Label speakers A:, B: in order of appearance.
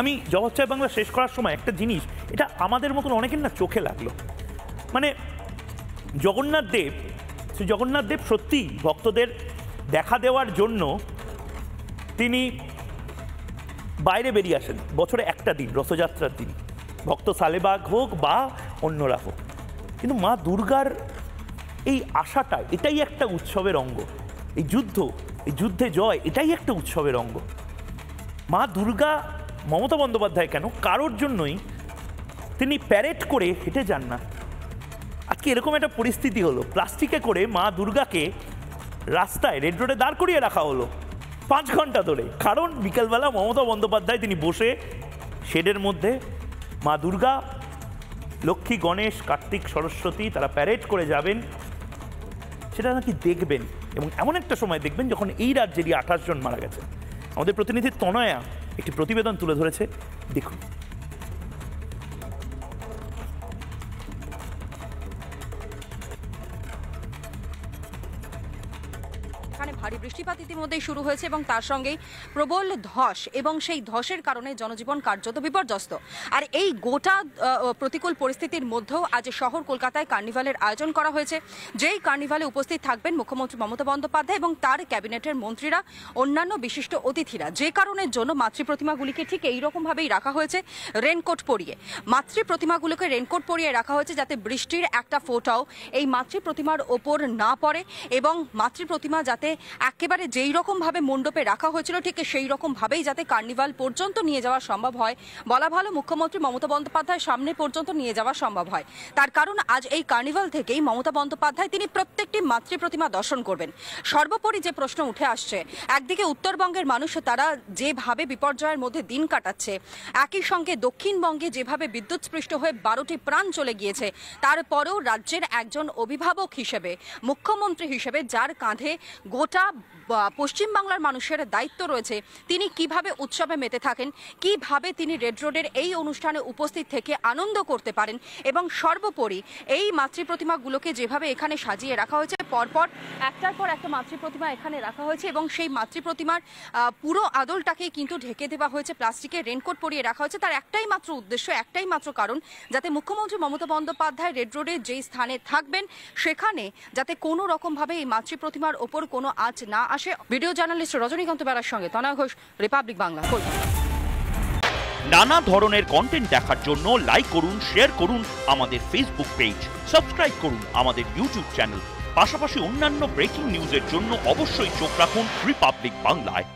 A: আমি জগৎজয় বাংলা শেষ করার সময় একটা জিনিস, এটা আমাদের মতন অনেকের না চোখে লাগলো। মানে জগন্নাথ দেব সত্যি ভক্তদের দেখা দেওয়ার জন্য তিনি বাইরে বেরিয়ে আসেন বছরে একটা দিন, রথযাত্রার দিন, ভক্ত সালেবাগ হোক বা অন্যরা হোক। কিন্তু মা দুর্গার এই আশাটা, এটাই একটা উৎসবের অঙ্গ। এই যুদ্ধে জয়, এটাই একটা উৎসবের অঙ্গ। মা দুর্গা, মমতা বন্দ্যোপাধ্যায় কেন, কারোর জন্যই তিনি প্যারেড করে হেঁটে যান না। আজকে এরকম একটা পরিস্থিতি হলো, প্লাস্টিকে করে মা দুর্গাকে রাস্তায় রেড রোডে দাঁড় করিয়ে রাখা হলো 5 ঘন্টা ধরে। কারণ বিকেলবেলা মমতা বন্দ্যোপাধ্যায় তিনি বসে শেডের মধ্যে মা দুর্গা, লক্ষ্মী, গণেশ, কার্তিক, সরস্বতী তারা প্যারেড করে যাবেন, সেটা নাকি দেখবেন। এবং এমন একটা সময় দেখবেন যখন এই রাজ্যেরই 28 জন মারা গেছে। আমাদের প্রতিনিধি তনয়া একটি প্রতিবেদন তুলে ধরেছে, দেখুন।
B: এখানে ভারী বৃষ্টিপাত ইতিমধ্যেই শুরু হয়েছে এবং তার সঙ্গেই প্রবল ধস, এবং সেই ধসের কারণে জনজীবন কার্যত বিপর্যস্ত। আর এই গোটা প্রতিকূল পরিস্থিতির মধ্যেও আজ শহর কলকাতায় কার্নিভালের আয়োজন করা হয়েছে। যেই কার্নিভালে উপস্থিত থাকবেন মুখ্যমন্ত্রী মমতা বন্দ্যোপাধ্যায় এবং তার ক্যাবিনেটের মন্ত্রীরা, অন্যান্য বিশিষ্ট অতিথিরা। যে কারণের জন্য মাতৃপ্রতিমাগুলিকে ঠিক এইরকমভাবেই রাখা হয়েছে রেনকোট পরিয়ে। মাতৃপ্রতিমাগুলোকে রেনকোট পরিয়ে রাখা হয়েছে যাতে বৃষ্টির একটা ফোঁটাও এই মাতৃপ্রতিমার ওপর না পড়ে, এবং মাতৃপ্রতিমা যাতে একেবারে যেই রকম ভাবে মণ্ডপে রাখা হয়েছিল ঠিক সেই রকম ভাবেই যাতে কার্নিভাল পর্যন্ত নিয়ে যাওয়া সম্ভব হয়, বলা ভালো মুখ্যমন্ত্রী মমতা বন্দ্যোপাধ্যায় সামনে পর্যন্ত নিয়ে যাওয়া সম্ভব হয়। তার কারণ আজ এই কার্নিভাল থেকেই মমতা বন্দ্যোপাধ্যায় তিনি প্রত্যেকটি মাতৃপ্রতিমা দর্শন করবেন। সর্বোপরি যে প্রশ্ন উঠে আসছে, একদিকে উত্তরবঙ্গের মানুষ তারা যেভাবে বিপর্যয়ের মধ্যে দিন কাটাচ্ছে, একই সঙ্গে দক্ষিণবঙ্গে যেভাবে বিদ্যুৎস্পৃষ্ট হয়ে 12টি প্রাণ চলে গিয়েছে, তারপরেও রাজ্যের একজন অভিভাবক হিসেবে, মুখ্যমন্ত্রী হিসেবে যার কাঁধে গোটা পশ্চিমবাংলার মানুষের দায়িত্ব রয়েছে, তিনি কিভাবে উৎসবে মেতে থাকেন, কিভাবে তিনি রেড রোডের এই অনুষ্ঠানে উপস্থিত থেকে আনন্দ করতে পারেন, এবং সর্বোপরি এই মাতৃপ্রতিমাগুলোকে যেভাবে এখানে সাজিয়ে রাখা হয়েছে, পরপর একটার পর একটা মাতৃপ্রতিমা এখানে রাখা হয়েছে, এবং সেই মাতৃপ্রতিমার পুরো আদলটাকেই কিন্তু ঢেকে দেওয়া হয়েছে, প্লাস্টিকের রেনকোট পরিয়ে রাখা হয়েছে। তার একটাই মাত্র উদ্দেশ্য, একটাই মাত্র কারণ, যাতে মুখ্যমন্ত্রী মমতা বন্দ্যোপাধ্যায় রেড রোডের যেই স্থানে থাকবেন সেখানে যাতে কোনো রকমভাবে এই মাতৃপ্রতিমার ওপর কোনো আঁচ না আসে। ভিডিও জার্নালিস্ট রজনীকান্ত বেরার সঙ্গে তনয়া ঘোষ, রিপাবলিক বাংলা, কলকাতা।
C: নানা ধরনের কন্টেন্ট দেখার জন্য লাইক করুন, শেয়ার করুন আমাদের ফেসবুক পেজ, সাবস্ক্রাইব করুন আমাদের ইউটিউব চ্যানেল। পাশাপাশি অন্যান্য ব্রেকিং নিউজের জন্য অবশ্যই চোখ রাখুন রিপাবলিক বাংলায়।